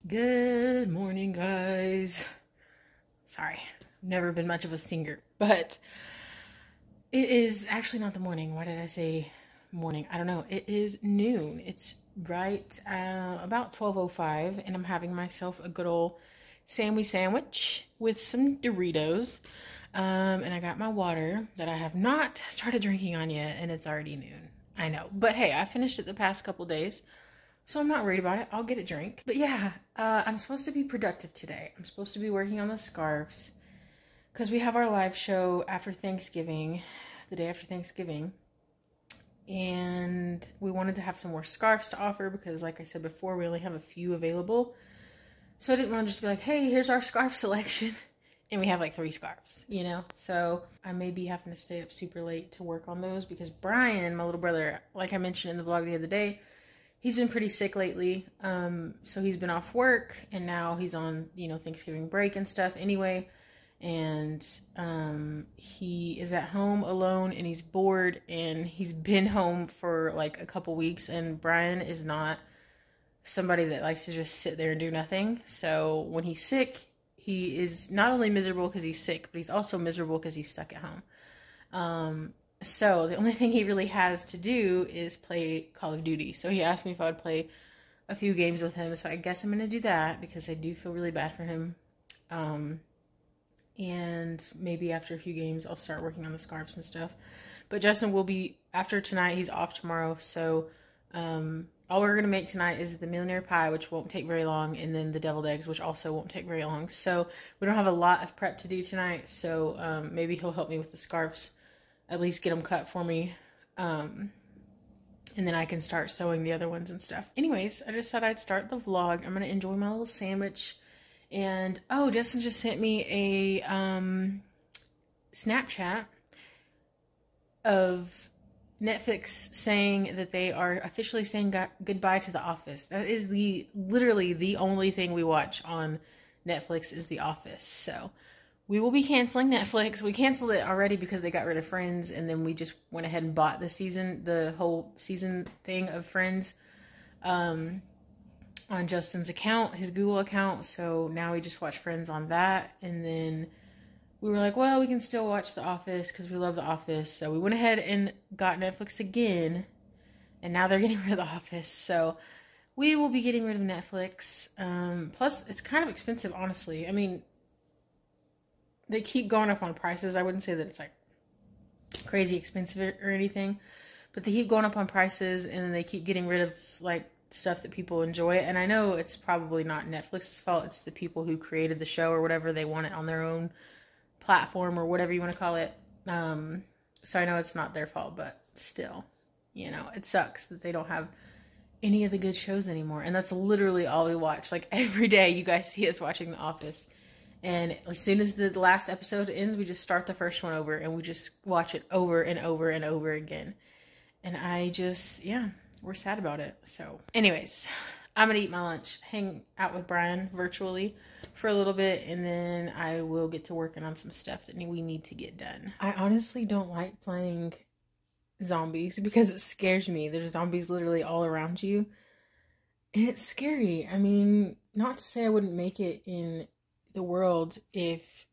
Good morning, guys. Sorry, never been much of a singer, but it is actually not the morning. Why did I say morning? I don't know. It is noon. It's right about 12:05, and I'm having myself a good old Sammy sandwich with some Doritos. And I got my water that I have not started drinking on yet, and it's already noon. I know, but hey, I finished it the past couple days. So I'm not worried about it. I'll get a drink. But yeah, I'm supposed to be productive today. I'm supposed to be working on the scarves because we have our live show after Thanksgiving, the day after Thanksgiving. And we wanted to have some more scarves to offer because, like I said before, we only have a few available. So I didn't want to just be like, hey, here's our scarf selection. And we have like 3 scarves, you know? So I may be having to stay up super late to work on those because Brian, my little brother, like I mentioned in the vlog the other day, he's been pretty sick lately, so he's been off work, and now he's on, Thanksgiving break and stuff anyway, and he is at home alone, and he's bored, and he's been home for, like, a couple weeks, and Brian is not somebody that likes to just sit there and do nothing, so when he's sick, he is not only miserable because he's sick, but he's also miserable because he's stuck at home. So the only thing he really has to do is play Call of Duty. So he asked me if I would play a few games with him. So I guess I'm going to do that because I do feel really bad for him. And maybe after a few games, I'll start working on the scarves and stuff. But Justin will be, after tonight, he's off tomorrow. So all we're going to make tonight is the millionaire pie, which won't take very long. And then the deviled eggs, which also won't take very long. So we don't have a lot of prep to do tonight. So maybe he'll help me with the scarves. At least get them cut for me, and then I can start sewing the other ones and stuff. Anyways, I just thought I'd start the vlog. I'm going to enjoy my little sandwich, and, oh, Justin just sent me a, Snapchat of Netflix saying that they are officially saying goodbye to The Office. That is literally the only thing we watch on Netflix is The Office, so we will be canceling Netflix. We canceled it already because they got rid of Friends, and then we just went ahead and bought the whole season thing of Friends on Justin's account, his Google account. So now we just watch Friends on that, and then we were like, well, we can still watch The Office because we love The Office. So we went ahead and got Netflix again, and now they're getting rid of The Office. So we will be getting rid of Netflix. Plus, it's kind of expensive, honestly. I mean, they keep going up on prices. I wouldn't say that it's like crazy expensive or anything, but they keep going up on prices, and then they keep getting rid of like stuff that people enjoy. And I know it's probably not Netflix's fault. It's the people who created the show or whatever. They want it on their own platform or whatever you want to call it. So I know it's not their fault, but still, it sucks that they don't have any of the good shows anymore. And that's literally all we watch. Like every day you guys see us watching The Office. And as soon as the last episode ends, we just start the first one over and we just watch it over and over and over again. And we're sad about it. So anyways, I'm going to eat my lunch, hang out with Brian virtually for a little bit, and then I will get to working on some stuff that we need to get done. I honestly don't like playing zombies because it scares me. There's zombies literally all around you. And it's scary. I mean, not to say I wouldn't make it in the world if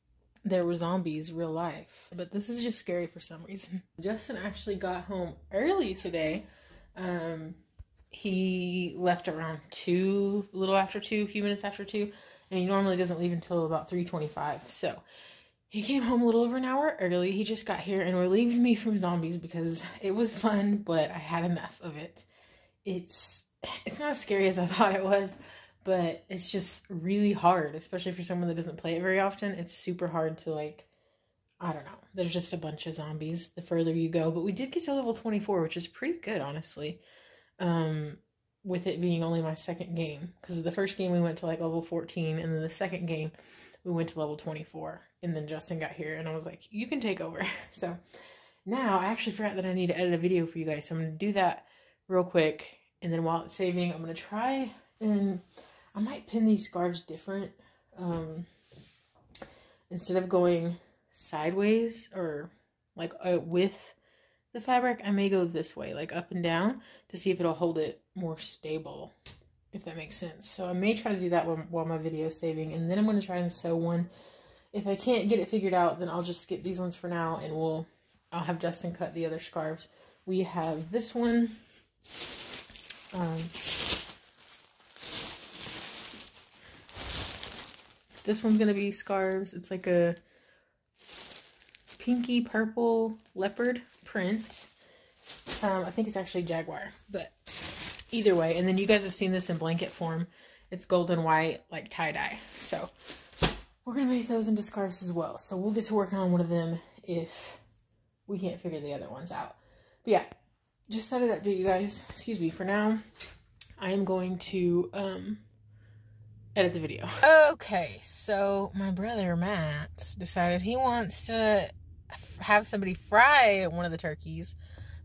there were zombies real life, but this is just scary for some reason. Justin actually got home early today. He left around 2, a little after 2, a few minutes after 2, and he normally doesn't leave until about 3:25. So he came home a little over an hour early. He just got here and relieved me from zombies because it was fun, but I had enough of it. It's not as scary as I thought it was. But it's just really hard, especially for someone that doesn't play it very often. It's super hard to, like, I don't know. There's just a bunch of zombies the further you go. But we did get to level 24, which is pretty good, honestly. With it being only my second game. Because the first game we went to, like, level 14. And then the second game we went to level 24. And then Justin got here. And I was like, you can take over. So now I actually forgot that I need to edit a video for you guys. So I'm going to do that real quick. And then while it's saving, I'm going to try and I might pin these scarves different. Instead of going sideways or like with the fabric, I may go this way, like up and down, to see if it'll hold it more stable. if that makes sense. So I may try to do that while my video is saving, and then I'm going to try and sew one. If I can't get it figured out, then I'll just skip these ones for now, and I'll have Justin cut the other scarves. We have this one. This one's going to be scarves. It's like a pinky purple leopard print. I think it's actually jaguar, but either way. And then you guys have seen this in blanket form. It's golden white, like tie-dye. So we're going to make those into scarves as well. So we'll get to working on one of them if we can't figure the other ones out. But yeah, just thought I'd update you guys. Excuse me. For now, I am going to edit the video. Okay, so my brother Matt decided he wants to have somebody fry one of the turkeys.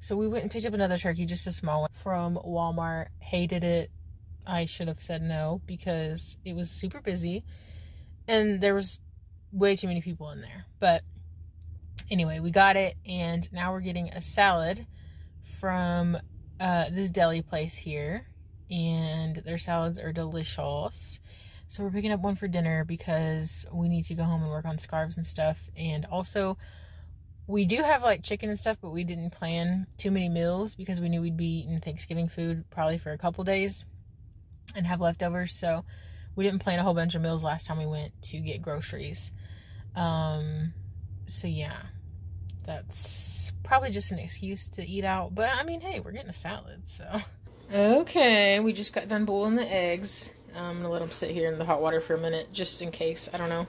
So we went and picked up another turkey, just a small one, from Walmart. Hated it. I should have said no because it was super busy and there was way too many people in there. But anyway, we got it, and now we're getting a salad from this deli place here, and their salads are delicious. So we're picking up one for dinner because we need to go home and work on scarves and stuff. And also, we do have like chicken and stuff, but we didn't plan too many meals because we knew we'd be eating Thanksgiving food probably for a couple days and have leftovers. So we didn't plan a whole bunch of meals last time we went to get groceries. So yeah, that's probably just an excuse to eat out. But I mean, hey, we're getting a salad, so. Okay, we just got done boiling the eggs. I'm gonna let them sit here in the hot water for a minute, just in case. I don't know.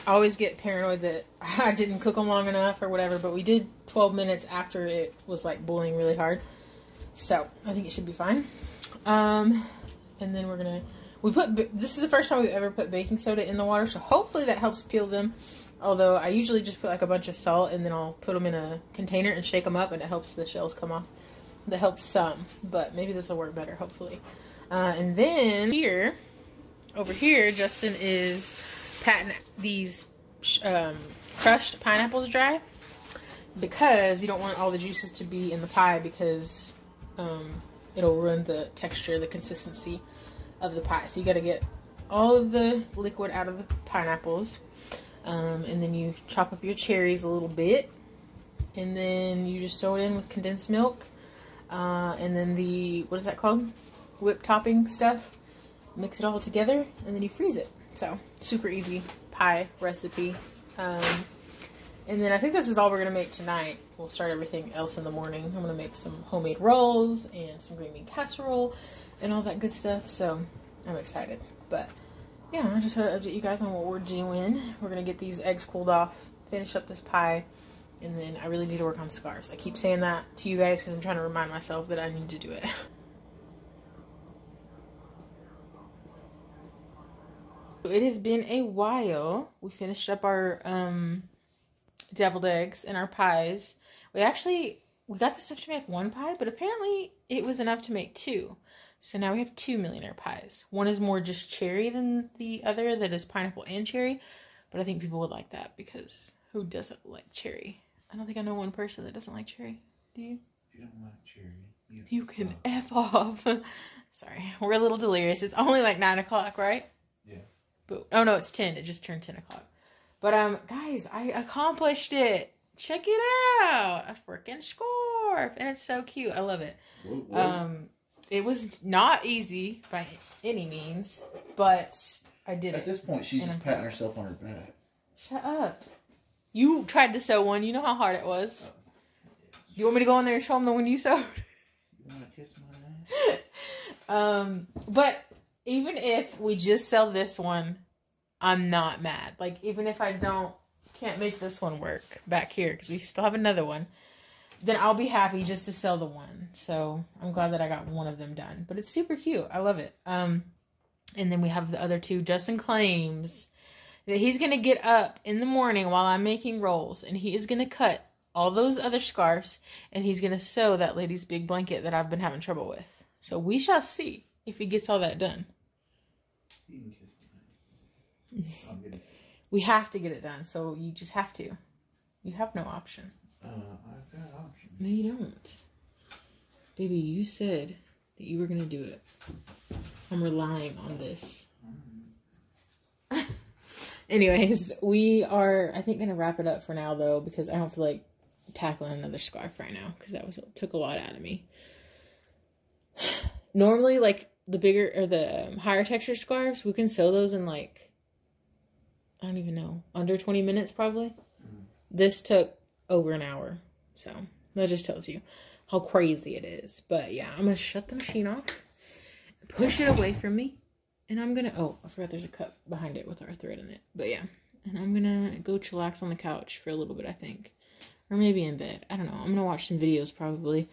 I always get paranoid that I didn't cook them long enough or whatever, but we did 12 minutes after it was like boiling really hard. So I think it should be fine. And then we're gonna, this is the first time we've ever put baking soda in the water, so hopefully that helps peel them. Although I usually just put like a bunch of salt and then I'll put them in a container and shake them up, and it helps the shells come off. That helps some, but maybe this will work better, hopefully. And then over here, Justin is patting these crushed pineapples dry because you don't want all the juices to be in the pie because it'll ruin the texture, the consistency of the pie. So you got to get all of the liquid out of the pineapples, and then you chop up your cherries a little bit, and then you just throw it in with condensed milk, and then the, what is that called? Whipped topping stuff. Mix it all together, and then you freeze it. So super easy pie recipe. And then I think this is all we're gonna make tonight. We'll start everything else in the morning. I'm gonna make some homemade rolls and some green bean casserole and all that good stuff. So I'm excited. But yeah, I just wanted to update you guys on what we're doing. We're gonna get these eggs cooled off, finish up this pie, and then I really need to work on scarves. I keep saying that to you guys because I'm trying to remind myself that I need to do it. It has been a while. We finished up our deviled eggs and our pies. We got the stuff to make one pie, but apparently it was enough to make two. So now we have 2 millionaire pies. One is more just cherry than the other that is pineapple and cherry. But I think people would like that because who doesn't like cherry? I don't think I know one person that doesn't like cherry. Do you? If you don't like cherry, you can F off. Sorry, we're a little delirious. It's only like 9 o'clock, right? Yeah. But, oh no, it's 10. It just turned 10 o'clock. But, guys, I accomplished it. Check it out. A freaking scarf. And it's so cute. I love it. What? It was not easy by any means, but I did it. At this point, she's just patting herself on her back. Shut up. You tried to sew one. You know how hard it was. You want me to go in there and show them the one you sewed? You want to kiss my ass? But even if we just sell this one, I'm not mad. Like, even if I can't make this one work back here, because we still have another one, then I'll be happy just to sell the one. So I'm glad that I got one of them done. But it's super cute. I love it. And then we have the other two. Justin claims that he's going to get up in the morning while I'm making rolls, and he is going to cut all those other scarves, and he's going to sew that lady's big blanket that I've been having trouble with. So we shall see if he gets all that done. You can kiss the ass. I'm getting... We have to get it done, so you just have to. You have no option. I've got options. No, you don't. Baby, you said that you were going to do it. I'm relying on this. Anyways, we are, I think, going to wrap it up for now, though, because I don't feel like tackling another scarf right now, because that took a lot out of me. Normally, like, the bigger, or the higher texture scarves, we can sew those in, like, I don't even know, under 20 minutes, probably. This took over an hour, so that just tells you how crazy it is. But, yeah, I'm going to shut the machine off, push it away from me. And I'm gonna, oh, I forgot there's a cup behind it with our thread in it. But yeah, and I'm gonna go chillax on the couch for a little bit, I think. Or maybe in bed. I don't know. I'm gonna watch some videos probably.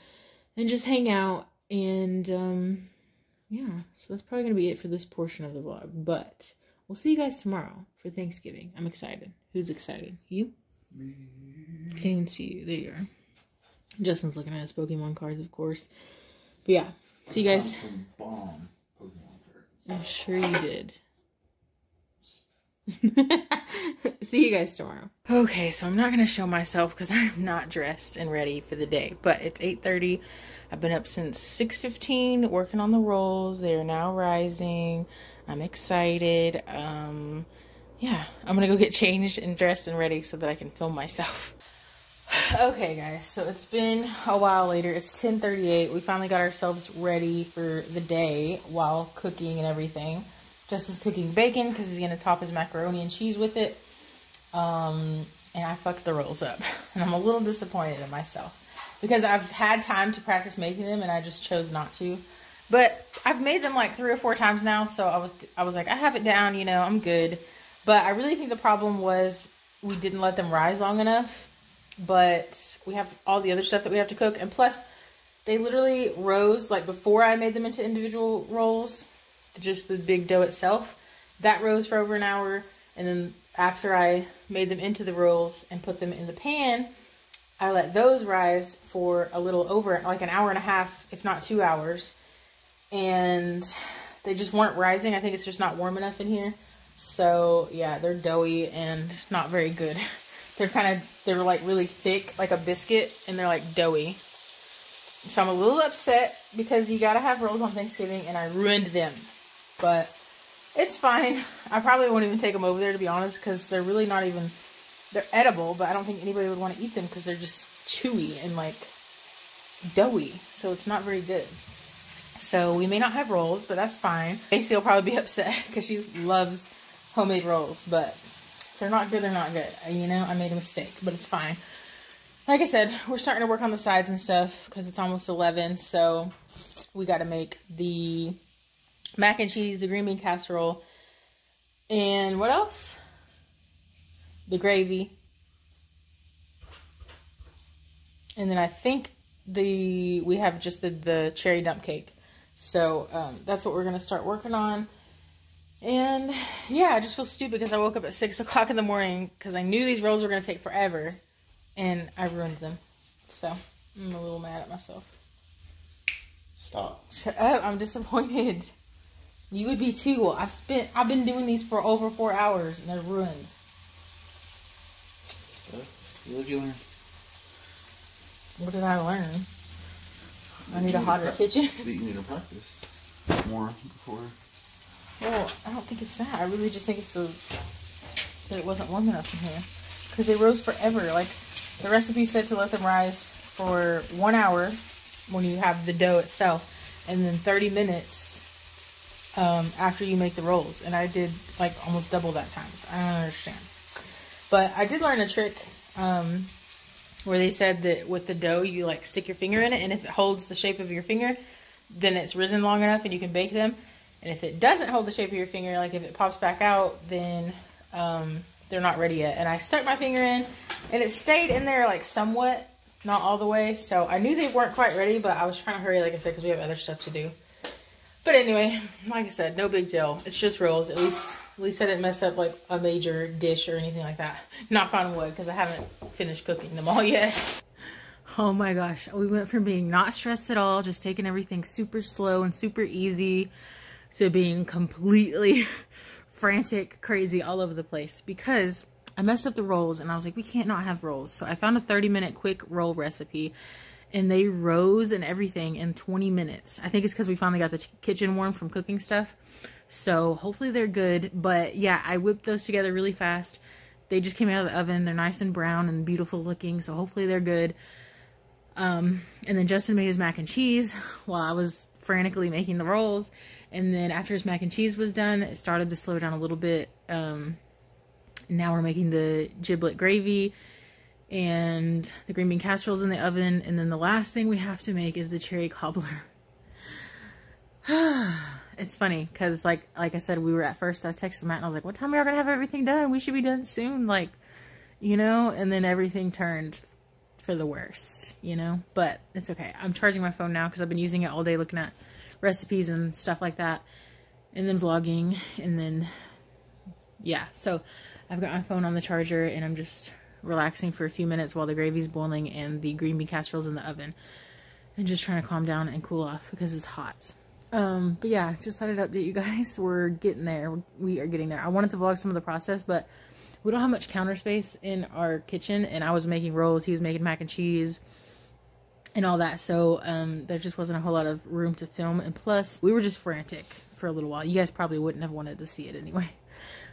And just hang out. And, yeah. So that's probably gonna be it for this portion of the vlog. But we'll see you guys tomorrow for Thanksgiving. I'm excited. Who's excited? You? Me. Can't even see you. There you are. Justin's looking at his Pokemon cards, of course. But yeah. See you guys. Some bomb Pokemon cards. I'm sure you did. See you guys tomorrow. Okay, so I'm not going to show myself because I'm not dressed and ready for the day. But it's 8:30. I've been up since 6:15 working on the rolls. They are now rising. I'm excited. Yeah, I'm going to go get changed and dressed and ready so that I can film myself. Okay, guys, so it's been a while later. It's 10:38. We finally got ourselves ready for the day while cooking and everything. Justin's cooking bacon because he's going to top his macaroni and cheese with it. And I fucked the rolls up. And I'm a little disappointed in myself because I've had time to practice making them and I just chose not to. But I've made them like 3 or 4 times now, so I was like, I have it down, you know, I'm good. But I really think the problem was we didn't let them rise long enough. But we have all the other stuff that we have to cook. And plus, they literally rose, like before I made them into individual rolls, just the big dough itself, that rose for over an hour. And then after I made them into the rolls and put them in the pan, I let those rise for a little over, like an hour and a half, if not 2 hours. And they just weren't rising. I think it's just not warm enough in here. So yeah, they're doughy and not very good. They're like really thick, like a biscuit, and they're like doughy. So I'm a little upset because you gotta have rolls on Thanksgiving and I ruined them. But it's fine. I probably won't even take them over there, to be honest, because they're really not even, they're edible, but I don't think anybody would want to eat them because they're just chewy and like doughy. So it's not very good. So we may not have rolls, but that's fine. Casey will probably be upset because she loves homemade rolls, but if they're not good, they're not good. You know, I made a mistake, but it's fine. Like I said, we're starting to work on the sides and stuff because it's almost 11. So we got to make the mac and cheese, the green bean casserole, and what else? The gravy. And then I think we have just the cherry dump cake. So that's what we're going to start working on. And yeah, I just feel stupid because I woke up at 6 o'clock in the morning because I knew these rolls were going to take forever and I ruined them. So I'm a little mad at myself. Stop. Shut up. I'm disappointed. You would be too. I've been doing these for over 4 hours and they're ruined. You live, you learn. What did I learn? I need a hotter kitchen. That you need to practice more before. Well, I don't think it's that. I really just think it's that it wasn't warm enough in here. Because they rose forever. Like, the recipe said to let them rise for 1 hour when you have the dough itself. And then 30 minutes after you make the rolls. And I did, like, almost double that time. So I don't understand. But I did learn a trick where they said that with the dough, you, like, stick your finger in it. And if it holds the shape of your finger, then it's risen long enough and you can bake them. And if it doesn't hold the shape of your finger, like if it pops back out, then they're not ready yet. And I stuck my finger in, and it stayed in there like somewhat, not all the way. So I knew they weren't quite ready, but I was trying to hurry, like I said, because we have other stuff to do. But anyway, like I said, no big deal. It's just rolls. At least I didn't mess up like a major dish or anything like that. Knock on wood, because I haven't finished cooking them all yet. Oh my gosh. We went from being not stressed at all, just taking everything super slow and super easy, to being completely frantic, crazy, all over the place because I messed up the rolls and I was like, we can't not have rolls. So I found a 30-minute quick roll recipe and they rose and everything in 20 minutes. I think it's because we finally got the kitchen warm from cooking stuff. So hopefully they're good. But yeah, I whipped those together really fast. They just came out of the oven. They're nice and brown and beautiful looking. So hopefully they're good. And then Justin made his mac and cheese while I was frantically making the rolls. And then after his mac and cheese was done, it started to slow down a little bit. Now we're making the giblet gravy and the green bean casseroles in the oven. And then the last thing we have to make is the cherry cobbler. It's funny because like I said, we were at first, I texted Matt and I was like, what time are we gonna have everything done? We should be done soon, like, you know, and then everything turned for the worst, you know, but it's okay. I'm charging my phone now because I've been using it all day looking at recipes and stuff like that, and then vlogging, and then yeah, so I've got my phone on the charger and I'm just relaxing for a few minutes while the gravy's boiling and the green bean casseroles in the oven, and just trying to calm down and cool off because it's hot. But yeah, just thought I'd update you guys. We're getting there. We are getting there. I wanted to vlog some of the process, but we don't have much counter space in our kitchen, and I was making rolls, he was making mac and cheese and all that, so there just wasn't a whole lot of room to film, and plus we were just frantic for a little while. You guys probably wouldn't have wanted to see it anyway.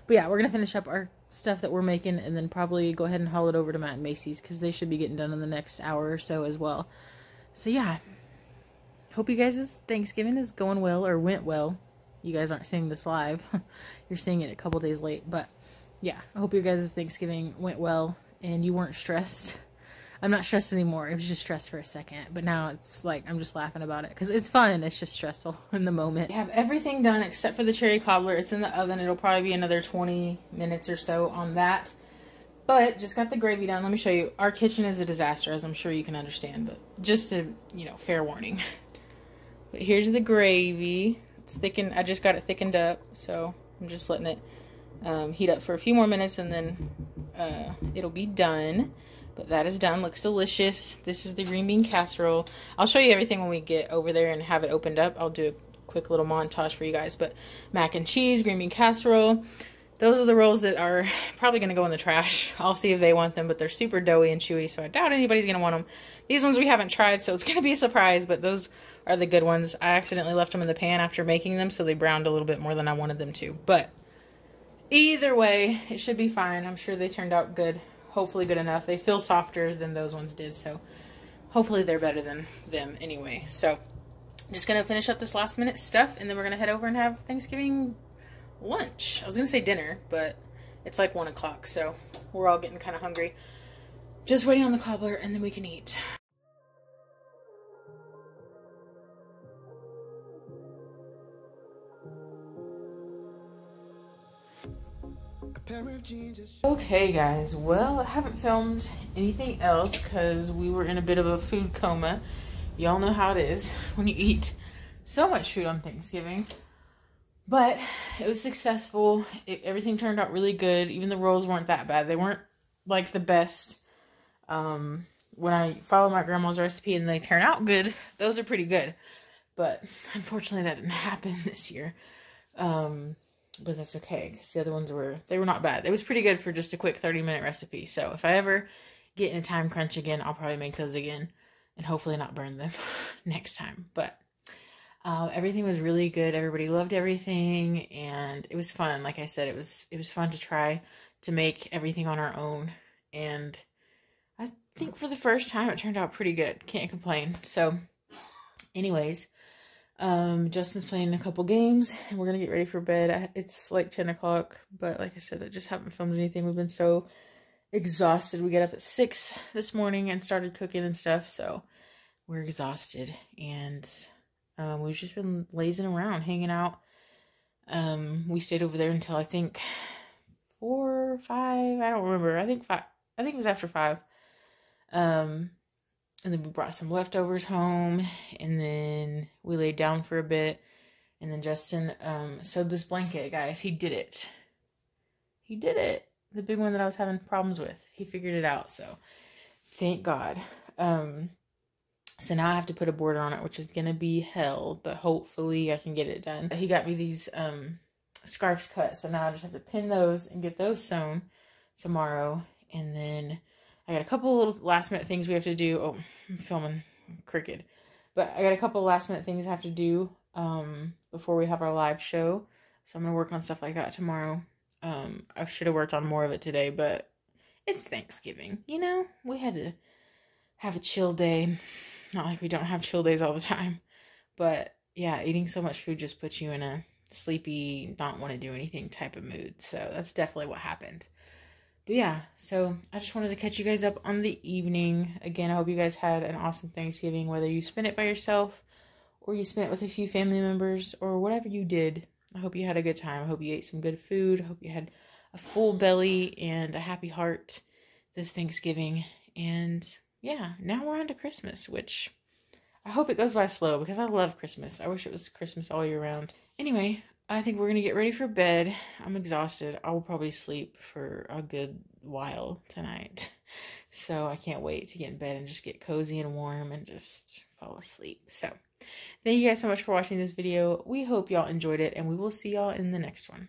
But yeah, we're gonna finish up our stuff that we're making and then probably go ahead and haul it over to Matt and Macy's because they should be getting done in the next hour or so as well. So yeah, hope you guys' Thanksgiving is going well, or went well. You guys aren't seeing this live. You're seeing it a couple days late, but yeah, I hope your guys' Thanksgiving went well and you weren't stressed. I'm not stressed anymore. It was just stressed for a second, but now it's like I'm just laughing about it because it's fun and it's just stressful in the moment. We have everything done except for the cherry cobbler. It's in the oven. It'll probably be another 20 minutes or so on that. But just got the gravy done. Let me show you. Our kitchen is a disaster, as I'm sure you can understand, but just a, you know, fair warning. But here's the gravy. It's thickened. I just got it thickened up, so I'm just letting it heat up for a few more minutes, and then it'll be done. But that is done. Looks delicious. This is the green bean casserole. I'll show you everything when we get over there and have it opened up. I'll do a quick little montage for you guys. But mac and cheese, green bean casserole. Those are the rolls that are probably going to go in the trash. I'll see if they want them, but they're super doughy and chewy, so I doubt anybody's going to want them. These ones we haven't tried, so it's going to be a surprise, but those are the good ones. I accidentally left them in the pan after making them, so they browned a little bit more than I wanted them to. But either way, it should be fine. I'm sure they turned out good. Hopefully good enough. They feel softer than those ones did, so hopefully they're better than them anyway. So I'm just going to finish up this last minute stuff, and then we're going to head over and have Thanksgiving lunch. I was going to say dinner, but it's like 1 o'clock, so we're all getting kind of hungry. Just waiting on the cobbler, and then we can eat. Okay guys, well, I haven't filmed anything else because we were in a bit of a food coma. Y'all know how it is when you eat so much food on Thanksgiving. But it was successful. Everything turned out really good. Even the rolls weren't that bad. They weren't like the best. When I follow my grandma's recipe and they turn out good, those are pretty good. But unfortunately that didn't happen this year. But that's okay, because the other ones were not bad. It was pretty good for just a quick 30-minute recipe. So if I ever get in a time crunch again, I'll probably make those again and hopefully not burn them next time. But everything was really good. Everybody loved everything, and it was fun. Like I said, it was fun to try to make everything on our own, and I think for the first time it turned out pretty good. Can't complain. So anyways, Justin's playing a couple games and we're gonna get ready for bed. It's like 10 o'clock, but like I said, I just haven't filmed anything. We've been so exhausted. We got up at 6 this morning and started cooking and stuff, so we're exhausted, and we've just been lazing around, hanging out. We stayed over there until I think 4 or 5. I don't remember. I think 5. I think it was after 5. And then we brought some leftovers home, and then we laid down for a bit, and then Justin sewed this blanket, guys. He did it. He did it. The big one that I was having problems with. He figured it out, so thank God. So now I have to put a border on it, which is going to be hell, but hopefully I can get it done. He got me these scarves cut, so now I just have to pin those and get those sewn tomorrow, and then I got a couple little last minute things we have to do. Oh, I'm filming crooked. But I got a couple last minute things I have to do before we have our live show. So I'm going to work on stuff like that tomorrow. I should have worked on more of it today, but it's Thanksgiving, you know? We had to have a chill day. Not like we don't have chill days all the time. But yeah, eating so much food just puts you in a sleepy, not want to do anything type of mood. So that's definitely what happened. But yeah, so I just wanted to catch you guys up on the evening. Again, I hope you guys had an awesome Thanksgiving, whether you spent it by yourself or you spent it with a few family members or whatever you did. I hope you had a good time. I hope you ate some good food. I hope you had a full belly and a happy heart this Thanksgiving. And yeah, now we're on to Christmas, which I hope it goes by slow because I love Christmas. I wish it was Christmas all year round. Anyway, I think we're going to get ready for bed. I'm exhausted. I will probably sleep for a good while tonight. So I can't wait to get in bed and just get cozy and warm and just fall asleep. So thank you guys so much for watching this video. We hope y'all enjoyed it, and we will see y'all in the next one.